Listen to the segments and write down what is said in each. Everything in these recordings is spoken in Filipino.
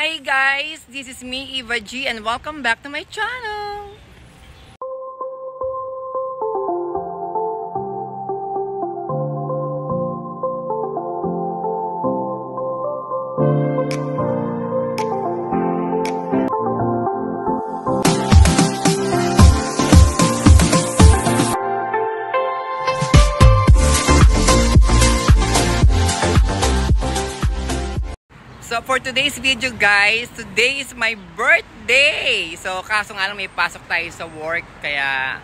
Hi guys, this is me, Eva G, and welcome back to my channel. So for today's video guys, today is my birthday! So kaso nga lang may pasok tayo sa work, kaya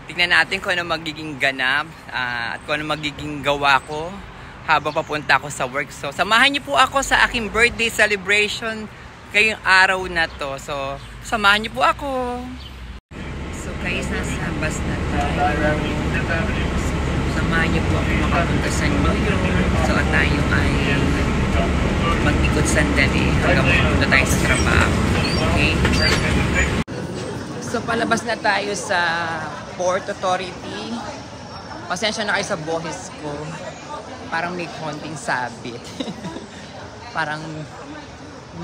tignan natin kung ano magiging ganap at kung ano magiging gawa ko habang papunta ako sa work. So samahan niyo po ako sa aking birthday celebration ngayong araw na to. So samahan niyo po ako. So guys, nasa bus na tayo. So, samahan niyo po ako makapunta sa New York. So tayo ay mag-ikot sandali hanggang pupunta tayo sa trabaho. Okay? So palabas na tayo sa Port Authority. Pasensya na kayo sa boses ko. Parang may konting sabit. Parang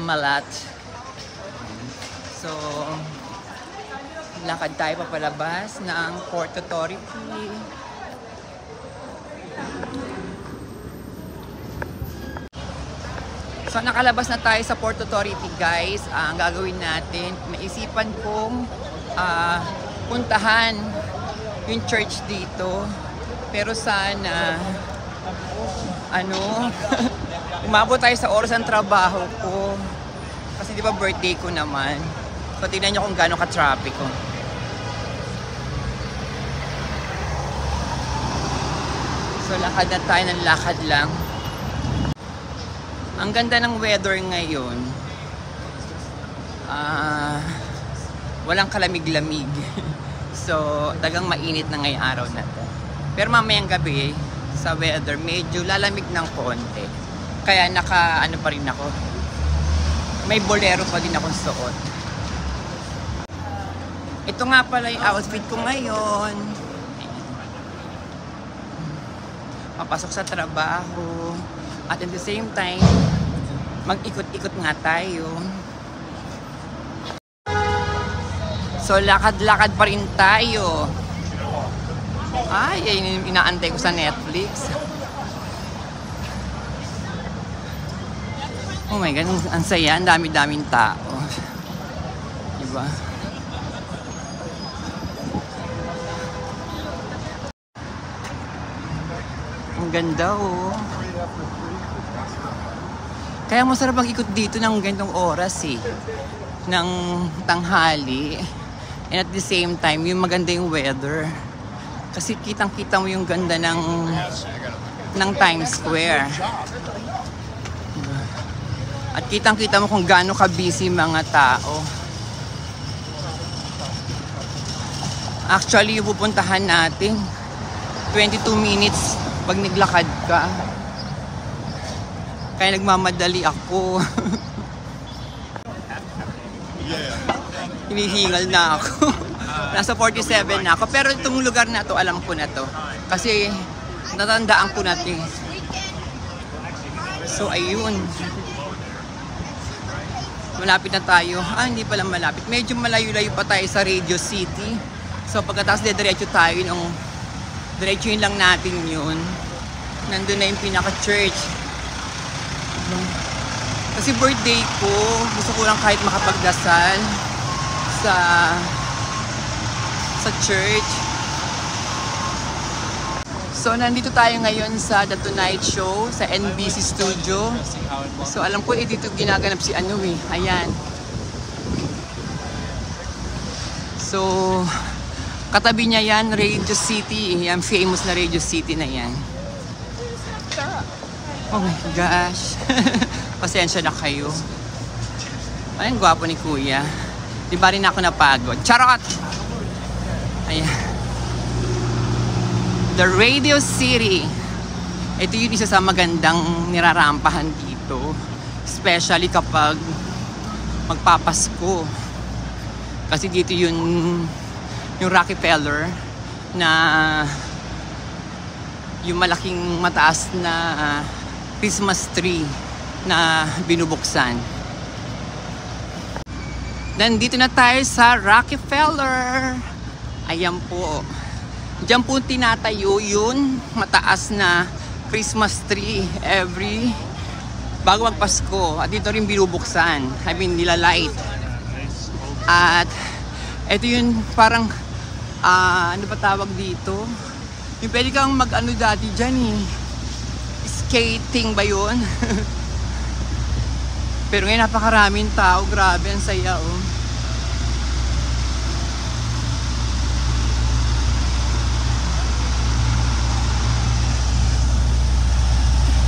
malat. So lakad tayo papalabas ng Port Authority. So nakalabas na tayo sa Port Authority guys. Ang gagawin natin, naisipan kong puntahan yung church dito. Pero sana umabot tayo sa oras ng trabaho ko. Kasi di ba birthday ko naman. So tignan nyo kung gaano ka-traffic ko. So lakad na tayo ng lakad lang. Ang ganda ng weather ngayon. Walang kalamig-lamig. So, dagang mainit na ngayong araw na to. Pero mamayang gabi, sa weather, medyo lalamig ng konti. Kaya ano pa rin ako. May bolero pa din akong suot. Ito nga pala yung outfit ko ngayon. Papasok sa trabaho. At at the same time, mag-ikot-ikot nga tayo. So, lakad-lakad pa rin tayo. Ay, yan yung inaantay ko sa Netflix. Oh my God, ang saya. Ang dami-daming tao. Diba? Ang ganda oh. Kaya masarap mag-ikot dito ng ganitong oras eh. Ng tanghali. And at the same time, yung maganda yung weather. Kasi kitang-kita mo yung ganda ng Times Square. At kitang-kita mo kung gaano ka-busy mga tao. Actually, yung pupuntahan natin, 22 minutes pag naglakad ka. Kaya nagmamadali ako. Hinihingal na ako. Nasa 47 na ako. Pero itong lugar na to, alam ko na to. Kasi natandaan ko na to. So ayun. Malapit na tayo. Hindi pala malapit. Medyo malayo-layo pa tayo sa Radio City. So pagkatapos diretso tayo diretsuin lang natin yun. Nandun na yung pinaka-church. Kasi birthday ko, gusto ko lang kahit makapagdasal sa church. So nandito tayo ngayon sa The Tonight Show sa NBC Studio. So alam ko dito ginaganap si ayan. So katabi niya yan, Radio City. Yan, famous na Radio City na yan. Oh my gosh. Pasensya na kayo. Ay, ang gwapo ni Kuya. Di ba rin ako napagod? Charot! Ayan. The Radio City. Ito yung isa sa magandang nirarampahan dito. Especially kapag magpapasko. Kasi dito yung Rockefeller na yung malaking mataas na Christmas tree na binubuksan. Nandito na tayo sa Rockefeller. Ayan po. Diyan po tinatayo yun, mataas na Christmas tree bago magpasko. At dito rin binubuksan. I mean, nilalight. At ito yun parang, ano ba tawag dito? Yung pwede kang mag-ano dati dyan eh. Skating ba yun? Pero ngayon napakaraming tao. Grabe, ang saya oh.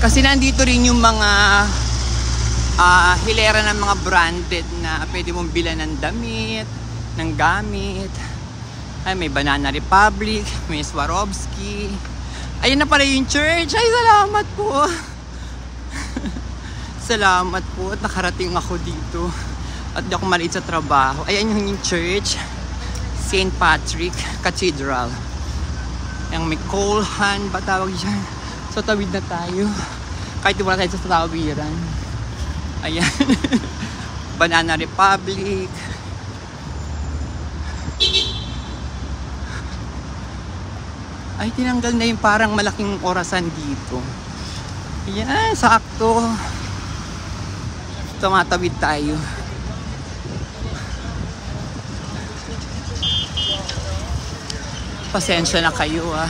Kasi nandito rin yung mga hilera ng mga branded na pwede mong bilan ng damit, ng gamit. Ay, may Banana Republic, may Swarovski. Ayun na pala yung church. Ay, salamat po. Salamat po at nakarating ako dito. At di ako maliit sa trabaho. Ayan yung church. St. Patrick Cathedral. Yung may Colehan ba tawag dyan? So tawid na tayo. Kahit wala tayo sa tawiran. Ayan. Banana Republic. Ay, tinanggal na yung parang malaking orasan dito. Ayan, sakto. Tumatawid tayo. Pasensya na kayo ah.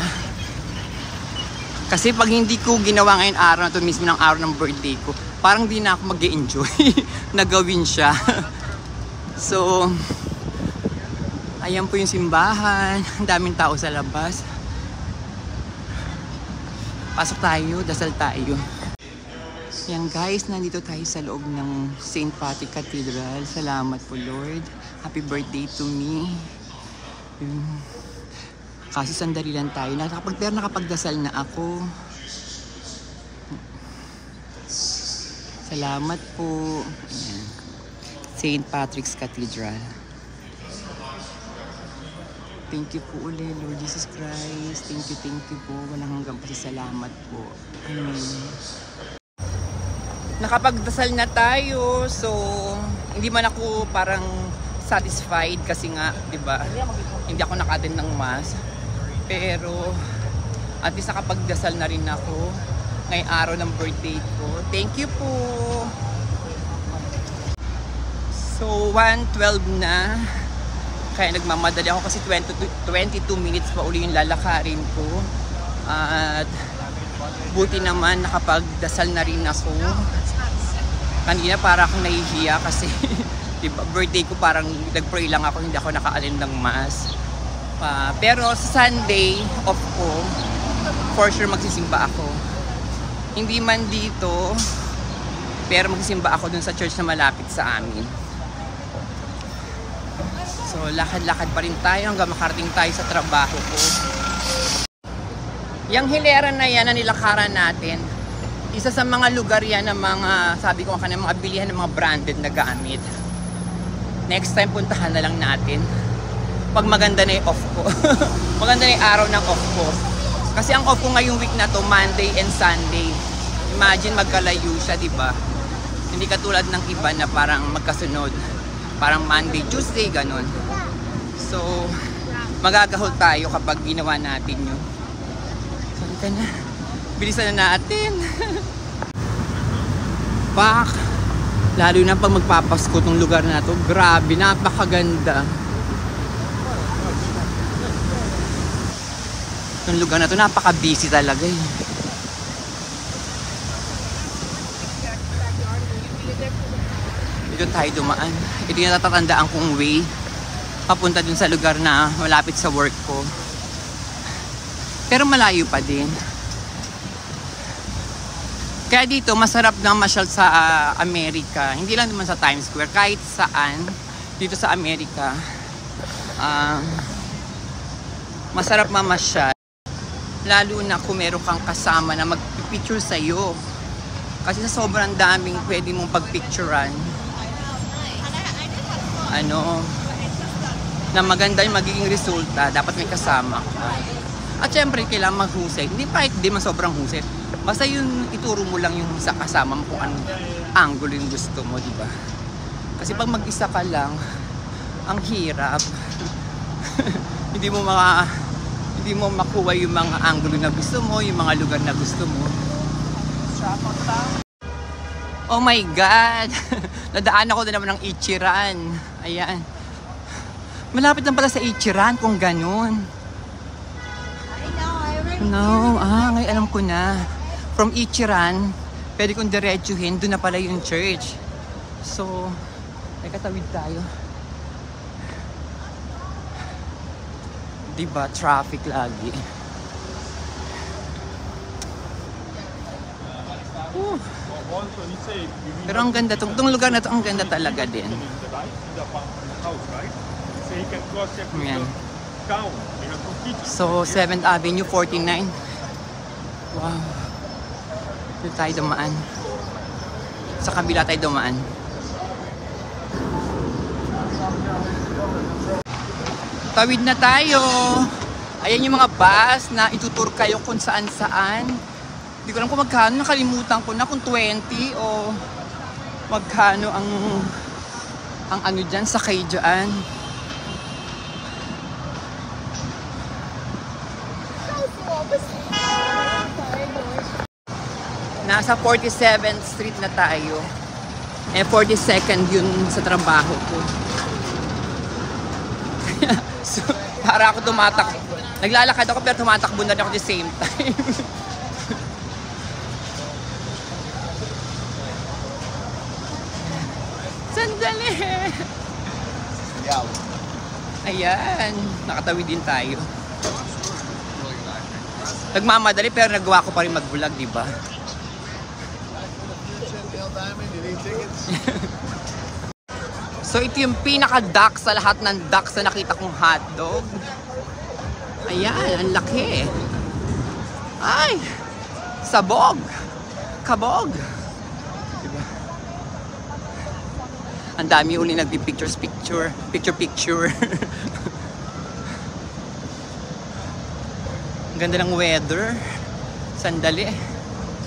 Kasi pag hindi ko ginawa ngayon araw na ito, mismo ng araw ng birthday ko, parang di na ako mag-e-enjoy na gawin siya. So, ayan po yung simbahan. Ang daming tao sa labas. Pasok tayo, dasal tayo. Yan guys, nandito tayo sa loob ng St. Patrick Cathedral. Salamat po Lord. Happy birthday to me. Kaso sandali lang tayo. Pero nakapagdasal na ako. Salamat po. Ayan. St. Patrick's Cathedral. Thank you po ulit, Lord Jesus Christ. Thank you po. Walang hanggang pasasalamat po. Amen. Nakapagdasal na tayo. So, hindi man ako parang satisfied kasi nga, 'di ba? Hindi ako naka-attend ng mass. Pero at least nakapagdasal na rin ako ngayong araw ng birthday ko. Thank you po. So, 1:12 na. Kaya nagmamadali ako kasi 22 minutes pa uli yung lalakarin ko. At buti naman nakapagdasal na rin ako. Kanina para akong nahihiya kasi diba, birthday ko parang nag-pray lang ako, hindi ako naka-attend ng mass. Pero sa Sunday off ko, for sure magsisimba ako. Hindi man dito, pero magsisimba ako dun sa church na malapit sa amin. So lakad-lakad pa rin tayo hanggang makarating tayo sa trabaho ko. Yang hilera na yan na nilakaran natin, isa sa mga lugar yan ng mga, sabi ko kanina, mga bilihan ng mga branded na gamit. Next time puntahan na lang natin. Pag maganda na yung off ko. Maganda na yung araw ng off ko. Kasi ang off ko ngayong week na to, Monday and Sunday. Imagine magkalayo siya, di ba? Hindi katulad ng iba na parang magkasunod. Parang Monday, Tuesday, ganun. So, magagahol tayo kapag ginawa natin yun. Sorry ka na. Bilisan na natin. Pak! Lalo na pag magpapasko tong lugar na to. Grabe, napakaganda. Itong lugar na to, napaka-busy talaga eh. Dito tayo dumaan. Ito yung natatandaan kong way. Papunta dun sa lugar na malapit sa work ko. Pero malayo pa din. Kaya dito, masarap na masyal sa Amerika. Hindi lang naman sa Times Square. Kahit saan, dito sa Amerika, masarap mamasyal. Lalo na kung meron kang kasama na magpipicture sa'yo. Kasi sa sobrang daming pwede mong pagpicturean. Na maganda yung magiging resulta, dapat may kasama ka. At syempre, kailangan maghusay. Hindi pa, hindi man sobrang husay. Basta yung ituro mo lang yung sa kasama mo kung anong angle yung gusto mo, di ba? Kasi pag mag-isa ka lang, Ang hirap. hindi mo makuha yung mga angulo na gusto mo, yung mga lugar na gusto mo. Oh my God! Nadaan ako na naman ng Ichiran. Ayan. Malapit lang pala sa Ichiran kung ganun. No, ngayon alam ko na. From Ichiran, pwede kong diretsuhin, doon na pala yung church. So, ay katawid tayo. Diba, traffic lagi. Pero ang ganda, itong lugar na to, ang ganda talaga din. Ayan. So, 7th Avenue, 49. Wow. Dito tayo dumaan. Sa kabila tayo dumaan. Tawid na tayo. Ayan yung mga bus na itutur kayo kung saan-saan. Hindi ko alam kung magkano. Nakalimutan ko na kung 20 o magkano ang ano dyan, sakay dyan. Nasa 47th Street na tayo. 42nd yun sa trabaho ko. So, para ako tumatakbo. Naglalakad ako pero tumatakbo na rin ako at the same time. Sandali! Ayan, nakatawid din tayo. Nagmamadali pero nagawa ko pa rin mag-vlog, di ba? So ito yung pinaka-duck sa lahat ng ducks na nakita kong hotdog. Ayan, ang laki. Ay! Sabog! Kabog! Diba? Ang dami uli nagpi-picture. Ang ganda ng weather. Sandali.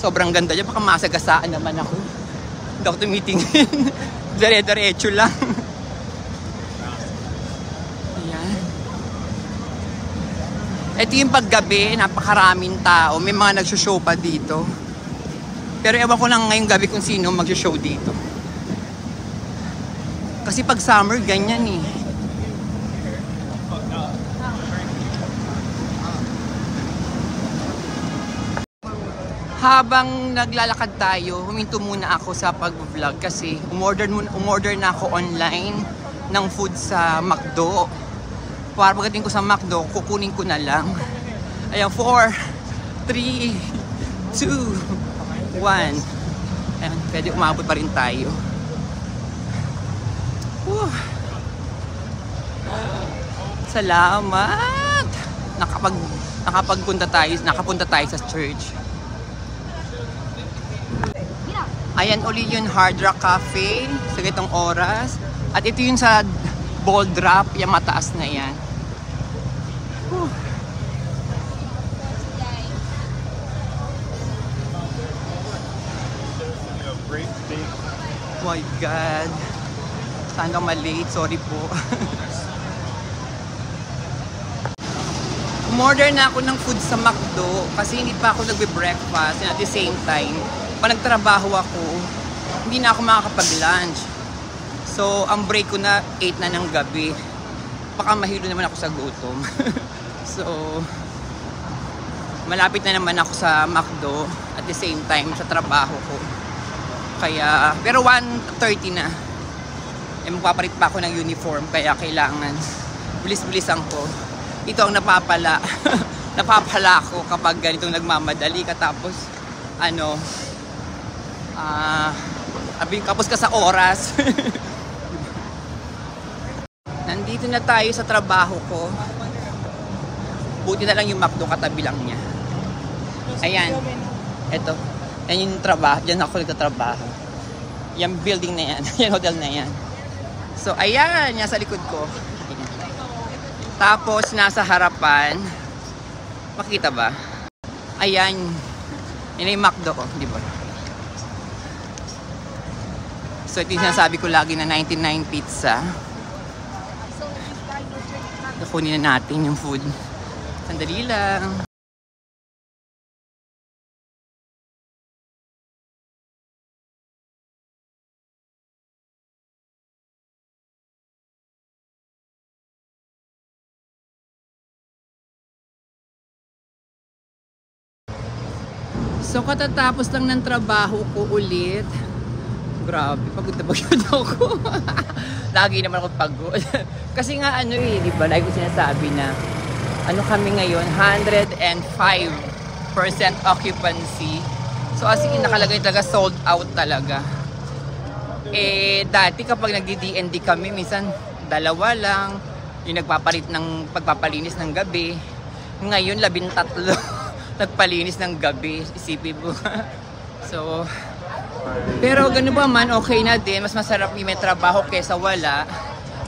Sobrang ganda niya. Baka masagasaan naman ako. Hindi ako tumitingin. Dire-diretso lang. Ayan. Ito yung paggabi. Napakaraming tao. May mga nagsushow pa dito. Pero ewan ko lang ngayong gabi kung sino magsushow dito. Kasi pag summer, ganyan eh. Habang naglalakad tayo, huminto muna ako sa pag-vlog kasi umorder na ako online ng food sa McDo. Para pagdating ko sa McDo, kukunin ko na lang. Ayan, 4, 3, 2, 1. Ayan, pwede umabot pa rin tayo. Salamat! Nakapunta tayo sa church. Ayan uli yung Hard Rock Cafe sa ganitong oras. At ito yung sa Ball Drop, yung mataas na yan. Oh my God. Sana malate. Sorry po. Umorder na ako ng food sa McDo kasi hindi pa ako nagbe-breakfast and at the same time pag nagtrabaho ako, hindi na ako makakapag-lunch. So, ang break ko na 8 na ng gabi. Baka mahilo naman ako sa gutom. So, malapit na naman ako sa McDo at the same time sa trabaho ko. Kaya, pero 1:30 na. Eh, magpapalit pa ako ng uniform kaya kailangan bilis-bilisan ko. Ito ang napapala. Napapala ako kapag ganitong nagmamadali ka tapos kapos ka sa oras. Nandito na tayo sa trabaho ko. Buti na lang yung McDo katabi lang niya. Ayan. Ito. Yan yung trabaho. Diyan ako nagtatrabaho. Yung building na yan. Yung hotel na yan. So, ayan. Yan sa likod ko. Ayan. Tapos, nasa harapan. Makita ba? Ayan. Yan yung McDo ko. Di ba? So, ito yung sinasabi ko lagi na 99 pizza. Kunin na natin yung food. Sandali lang. So katatapos lang ng trabaho ko ulit. Grabe, pagod na pagod ako. Lagi naman ako pagod. Kasi nga ano eh, di ba? Like ko sinasabi na ano kami ngayon, 105% occupancy. So as in nakalagay talaga sold out talaga. Eh dati kapag nagdi-DND kami, minsan dalawa lang yung nagpapalit ng pagpapalinis ng gabi. Ngayon 13 nagpalinis ng gabi, isipin mo. So, pero ganun ba man, okay na din. Mas masarap yung may trabaho kesa wala.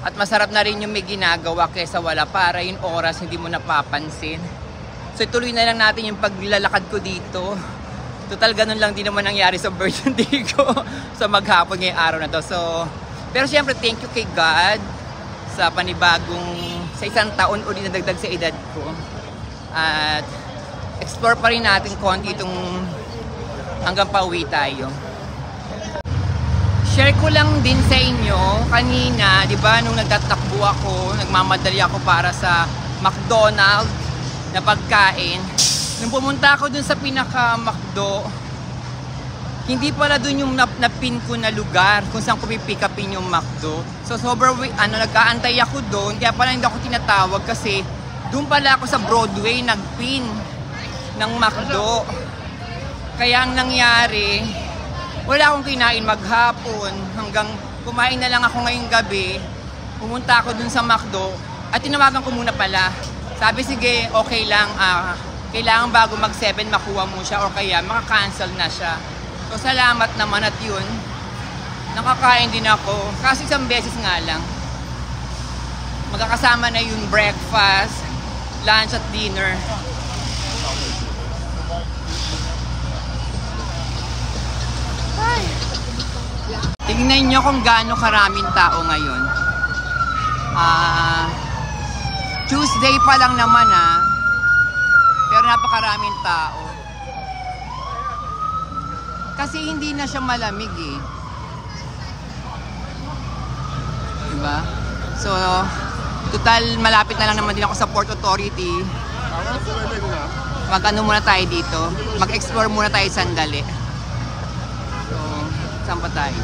At masarap na rin yung may ginagawa kesa wala para yung oras hindi mo napapansin. So, ituloy na lang natin yung paglalakad ko dito. Total, ganun lang din naman nangyari sa birthday ko sa maghapon ngayong araw na to. So, pero syempre, thank you kay God sa panibagong, sa isang taon ulit na dagdag sa edad ko. At explore pa rin natin konti itong hanggang pauwi tayo. Share ko lang din sa inyo kanina, di ba, nung nagtatakbo ako, nagmamadali ako para sa McDonald's na pagkain. Nung pumunta ako dun sa pinaka-McDo, hindi pala dun yung napin ko na lugar kung saan ko pipick upin yung McDo. So sobrang nag-aantay ako dun, kaya pala hindi ako tinatawag kasi dun pala ako sa Broadway nagpin ng McDo. Kaya ang nangyari, wala akong kinain maghapon hanggang kumain na lang ako ngayong gabi. Pumunta ako dun sa McDo at tinawagan ko muna pala. Sabi sige, okay lang, kailangan bago mag 7 makuha mo siya or kaya maka-cancel na siya. So salamat naman at yun, nakakain din ako. Kasi isang beses nga lang. Magkakasama na yung breakfast, lunch at dinner. Ay. Tingnan nyo kung gaano karaming tao ngayon. Tuesday pa lang naman pero napakaraming tao. Kasi hindi na siya malamig eh. Diba? So, total malapit na lang naman din ako sa Port Authority. Mag-ano muna tayo dito. Mag-explore muna tayo sandali. Saan pa tayo?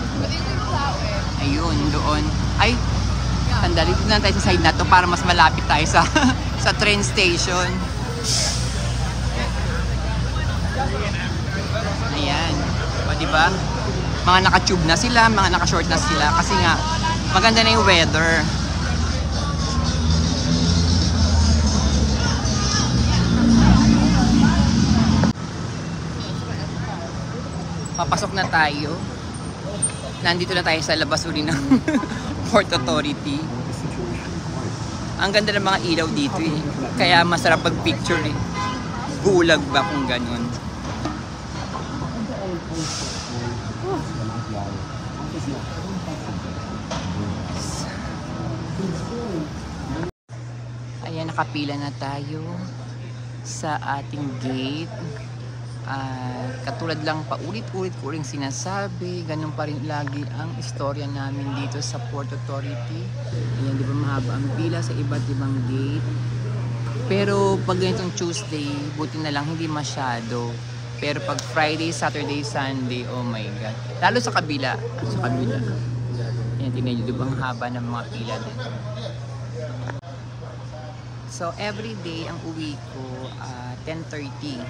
Ayun, doon. Ay, sandali. Dito na tayo sa side na to para mas malapit tayo sa sa train station. Ayan. O, diba? Mga naka-tube na sila, mga naka-short na sila. Kasi nga, maganda na yung weather. Papasok na tayo. Nandito na tayo sa labas uli ng Port Authority. Ang ganda ng mga ilaw dito eh. Kaya masarap pag-picture eh. Gulag ba kung ganun? Ayan, nakapila na tayo sa ating gate. Katulad lang paulit-ulit ko rin sinasabi, ganun pa rin lagi ang istorya namin dito sa Port Authority. Ayan, di ba mahaba ang pila sa iba't ibang gate. Pero pag ganitong Tuesday, buti na lang hindi masyado. Pero pag Friday, Saturday, Sunday, oh my God. Lalo sa kabila. Sa kabila. Ayan, tingnan nyo, di ba ang haba ng mga pila din. So, everyday ang uwi ko 10:30.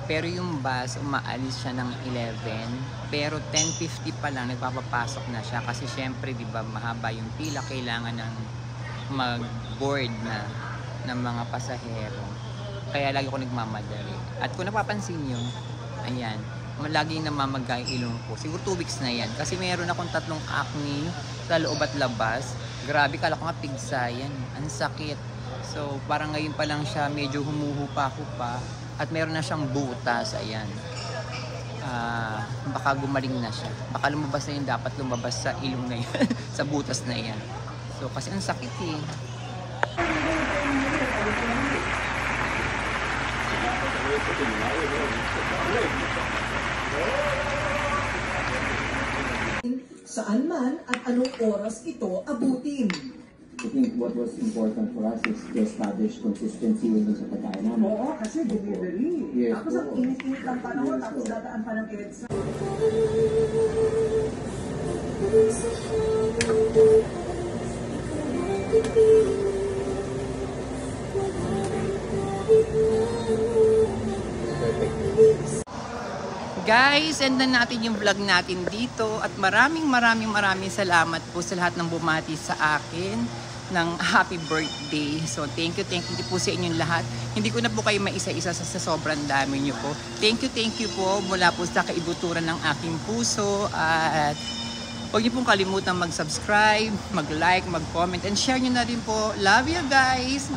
Pero yung bus, umaalis siya ng 11. Pero 10:50 pa lang, nagpapapasok na siya. Kasi syempre, di ba, mahaba yung pila. Kailangan ng mag-board na ng mga pasahero. Kaya lagi ko nagmamadali. At kung napapansin nyo, ayan, laging namamagay ilong ko. Siguro 2 weeks na yan. Kasi meron akong 3 acne sa loob at labas. Grabe, kala ko nga pigsa yan. Ang sakit. So, parang ngayon pa lang siya, medyo humuhupa-hupa. At meron na siyang butas, ayan. Baka gumaling na siya. Baka lumabas na yun, dapat lumabas sa ilong na yan. Sa butas na yan. So, kasi ang sakit eh. Saan man at anong oras ito abutin. I think what was important for us is to establish consistency within sa pagkain namin. Oo, kasi delivery. Yes, Tapos ang oo. init-init ng panahon, tapos dadaan pa ng EDSA. Guys, end na natin yung vlog natin dito at maraming salamat po sa lahat ng bumati sa akin ng happy birthday. So thank you po sa inyong lahat. Hindi ko na po kayo maisa-isa sa sobrang dami nyo po. Thank you po mula po sa kaibuturan ng aking puso at huwag niyo pong kalimutan mag-subscribe, mag-like, mag-comment and share nyo na rin po. Love you guys!